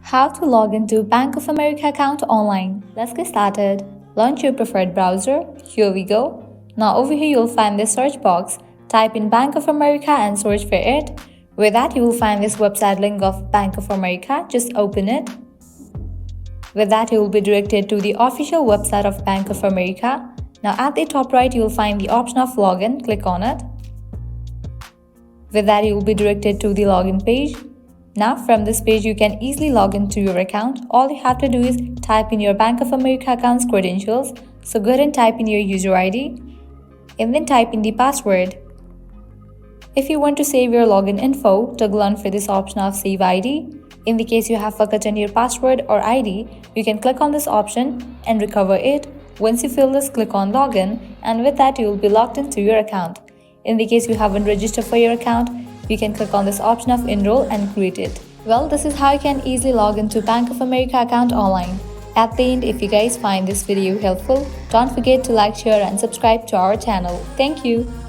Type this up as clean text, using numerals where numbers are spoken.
How to log into Bank of America account online. Let's get started. Launch your preferred browser. Here we go. Now over here you'll find this search box. Type in Bank of America and search for it. With that you will find this website link of Bank of America. Just open it. With that you will be directed to the official website of Bank of America. Now at the top right you will find the option of login. Click on it. With that you will be directed to the login page. Now from this page you can easily log into your account. All you have to do is type in your Bank of America account's credentials. So go ahead and type in your user ID and then type in the password. If you want to save your login info, toggle on for this option of Save ID. In the case you have forgotten your password or ID, you can click on this option and recover it. Once you fill this, click on Login, and with that you will be logged into your account. In the case you haven't registered for your account, you can click on this option of Enroll and create it. Well, this is how you can easily log into Bank of America account online. At the end, if you guys find this video helpful, don't forget to like, share and subscribe to our channel. Thank you.